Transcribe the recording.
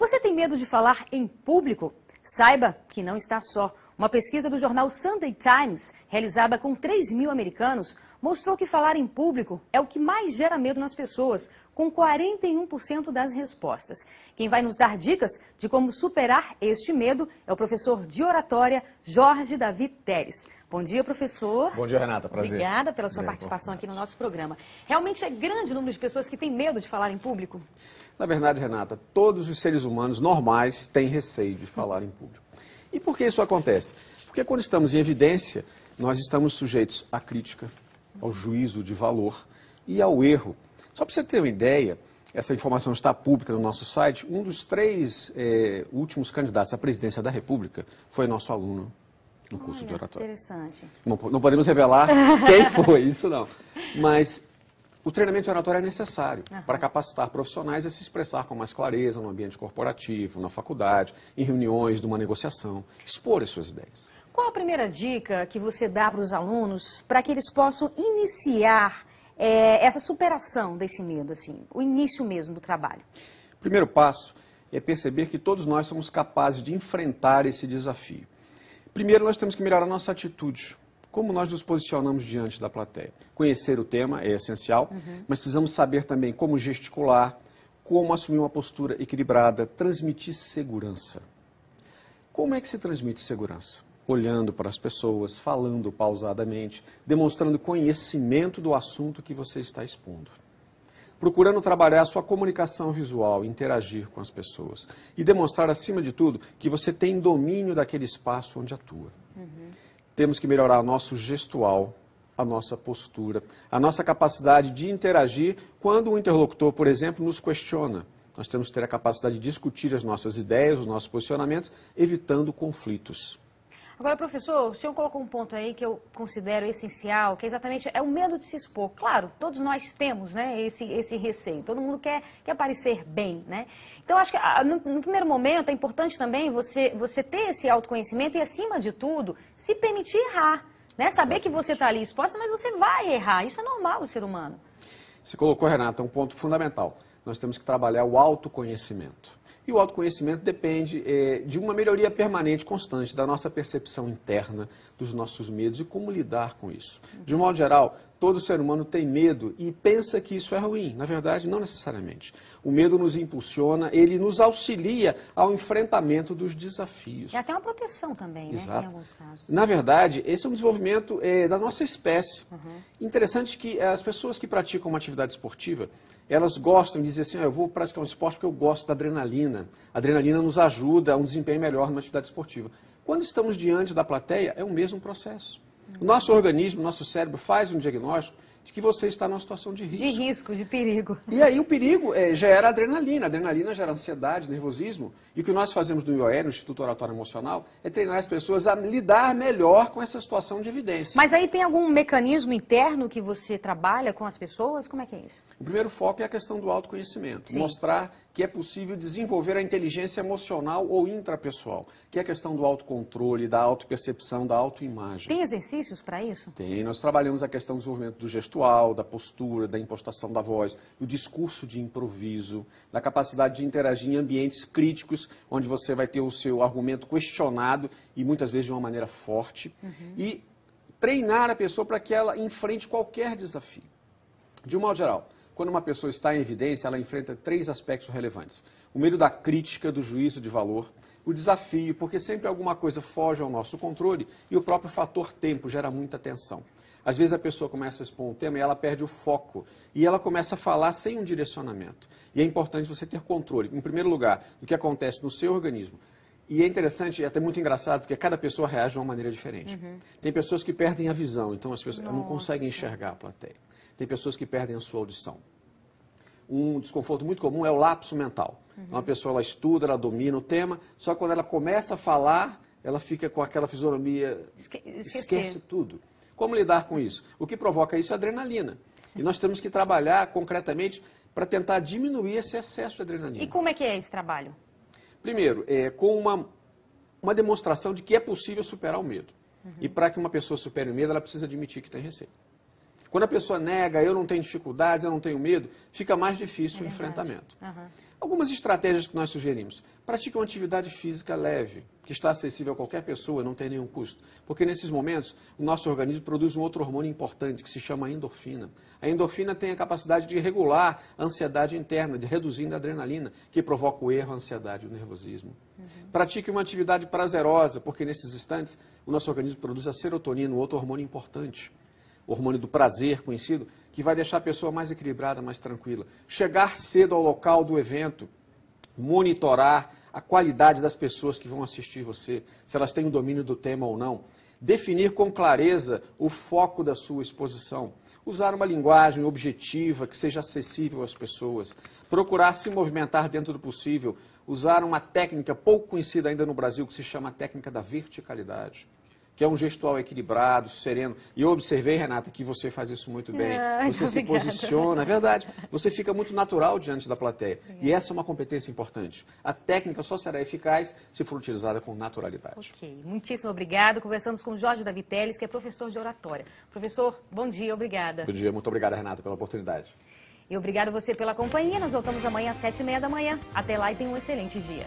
Você tem medo de falar em público? Saiba que não está só. Uma pesquisa do jornal Sunday Times, realizada com 3.000 americanos, mostrou que falar em público é o que mais gera medo nas pessoas, com 41% das respostas. Quem vai nos dar dicas de como superar este medo é o professor de oratória Jorge Davi Teres. Bom dia, professor. Bom dia, Renata. Prazer. Obrigada pela sua participação aqui no nosso programa. Realmente é grande o número de pessoas que têm medo de falar em público? Na verdade, Renata, todos os seres humanos normais têm receio de falar em público. E por que isso acontece? Porque quando estamos em evidência, nós estamos sujeitos à crítica, ao juízo de valor e ao erro. Só para você ter uma ideia, essa informação está pública no nosso site, um dos 3 últimos candidatos à presidência da República foi nosso aluno no curso de oratória. Interessante. Não podemos revelar quem foi, isso não. Mas o treinamento de oratória é necessário para capacitar profissionais a se expressar com mais clareza no ambiente corporativo, na faculdade, em reuniões de uma negociação, expor as suas ideias. Qual a primeira dica que você dá para os alunos para que eles possam iniciar essa superação desse medo, assim, o início mesmo do trabalho? O primeiro passo é perceber que todos nós somos capazes de enfrentar esse desafio. Primeiro, nós temos que melhorar a nossa atitude. Como nós nos posicionamos diante da plateia. Conhecer o tema é essencial, mas precisamos saber também como gesticular, como assumir uma postura equilibrada, transmitir segurança. Como é que se transmite segurança? Olhando para as pessoas, falando pausadamente, demonstrando conhecimento do assunto que você está expondo. Procurando trabalhar a sua comunicação visual, interagir com as pessoas e demonstrar, acima de tudo, que você tem domínio daquele espaço onde atua. Temos que melhorar o nosso gestual, a nossa postura, a nossa capacidade de interagir quando o interlocutor, por exemplo, nos questiona. Nós temos que ter a capacidade de discutir as nossas ideias, os nossos posicionamentos, evitando conflitos. Agora, professor, o senhor colocou um ponto aí que eu considero essencial, que exatamente é o medo de se expor. Claro, todos nós temos, né, esse receio, todo mundo quer parecer bem, né? Então, acho que no primeiro momento é importante também você ter esse autoconhecimento e, acima de tudo, se permitir errar, né? Saber que você está ali exposta, mas você vai errar, isso é normal do ser humano. Você colocou, Renata, um ponto fundamental. Nós temos que trabalhar o autoconhecimento. E o autoconhecimento depende de uma melhoria permanente, constante, da nossa percepção interna, dos nossos medos e como lidar com isso. De um modo geral, todo ser humano tem medo e pensa que isso é ruim. Na verdade, não necessariamente. O medo nos impulsiona, ele nos auxilia ao enfrentamento dos desafios. É até uma proteção também, Exato. Né, em alguns casos. Na verdade, esse é um desenvolvimento da nossa espécie. Interessante que as pessoas que praticam uma atividade esportiva, elas gostam de dizer assim, eu vou praticar um esporte porque eu gosto da adrenalina. A adrenalina nos ajuda a um desempenho melhor numa atividade esportiva. Quando estamos diante da plateia, é o mesmo processo. O nosso organismo, o nosso cérebro faz um diagnóstico de que você está numa situação de risco. De risco, de perigo. E aí o perigo gera adrenalina. A adrenalina gera ansiedade, nervosismo. E o que nós fazemos no IOE, no Instituto Oratório Emocional, é treinar as pessoas a lidar melhor com essa situação de evidência. Mas aí tem algum mecanismo interno que você trabalha com as pessoas? Como é que é isso? O primeiro foco é a questão do autoconhecimento. Sim. Mostrar que é possível desenvolver a inteligência emocional ou intrapessoal, que é a questão do autocontrole, da autopercepção, da autoimagem. Tem exercícios para isso? Tem. Nós trabalhamos a questão do desenvolvimento do gestual, da postura, da impostação da voz, do discurso de improviso, da capacidade de interagir em ambientes críticos, onde você vai ter o seu argumento questionado e muitas vezes de uma maneira forte. E treinar a pessoa para que ela enfrente qualquer desafio. De um modo geral, quando uma pessoa está em evidência, ela enfrenta 3 aspectos relevantes. O medo da crítica, do juízo de valor, o desafio, porque sempre alguma coisa foge ao nosso controle, e o próprio fator tempo gera muita tensão. Às vezes a pessoa começa a expor um tema e ela perde o foco, e ela começa a falar sem um direcionamento. E é importante você ter controle, em primeiro lugar, do que acontece no seu organismo. E é interessante, é até muito engraçado, porque cada pessoa reage de uma maneira diferente. Tem pessoas que perdem a visão, então as pessoas não conseguem enxergar a plateia. Tem pessoas que perdem a sua audição. Um desconforto muito comum é o lapso mental. Uma pessoa, ela estuda, ela domina o tema, só que quando ela começa a falar, ela fica com aquela fisionomia, esquece tudo. Como lidar com isso? O que provoca isso é a adrenalina. E nós temos que trabalhar concretamente para tentar diminuir esse excesso de adrenalina. E como é que é esse trabalho? Primeiro, com uma demonstração de que é possível superar o medo. E para que uma pessoa supere o medo, ela precisa admitir que tem receio. Quando a pessoa nega, eu não tenho dificuldades, eu não tenho medo, fica mais difícil o enfrentamento. Algumas estratégias que nós sugerimos. Pratique uma atividade física leve, que está acessível a qualquer pessoa, não tem nenhum custo. Porque nesses momentos, o nosso organismo produz um outro hormônio importante, que se chama endorfina. A endorfina tem a capacidade de regular a ansiedade interna, de reduzindo a adrenalina, que provoca o erro, a ansiedade e o nervosismo. Pratique uma atividade prazerosa, porque nesses instantes, o nosso organismo produz a serotonina, um outro hormônio importante. O hormônio do prazer conhecido, que vai deixar a pessoa mais equilibrada, mais tranquila. Chegar cedo ao local do evento, monitorar a qualidade das pessoas que vão assistir você, se elas têm o domínio do tema ou não. Definir com clareza o foco da sua exposição. Usar uma linguagem objetiva, que seja acessível às pessoas. Procurar se movimentar dentro do possível. Usar uma técnica pouco conhecida ainda no Brasil, que se chama a técnica da verticalidade, que é um gestual equilibrado, sereno. E eu observei, Renata, que você faz isso muito bem. Você se posiciona, é verdade. Você fica muito natural diante da plateia. E essa é uma competência importante. A técnica só será eficaz se for utilizada com naturalidade. Ok, muitíssimo obrigado. Conversamos com Jorge Davi Teles, que é professor de oratória. Professor, bom dia, obrigada. Bom dia, muito obrigada, Renata, pela oportunidade. E obrigado você pela companhia. Nós voltamos amanhã às 7h30 da manhã. Até lá e tenha um excelente dia.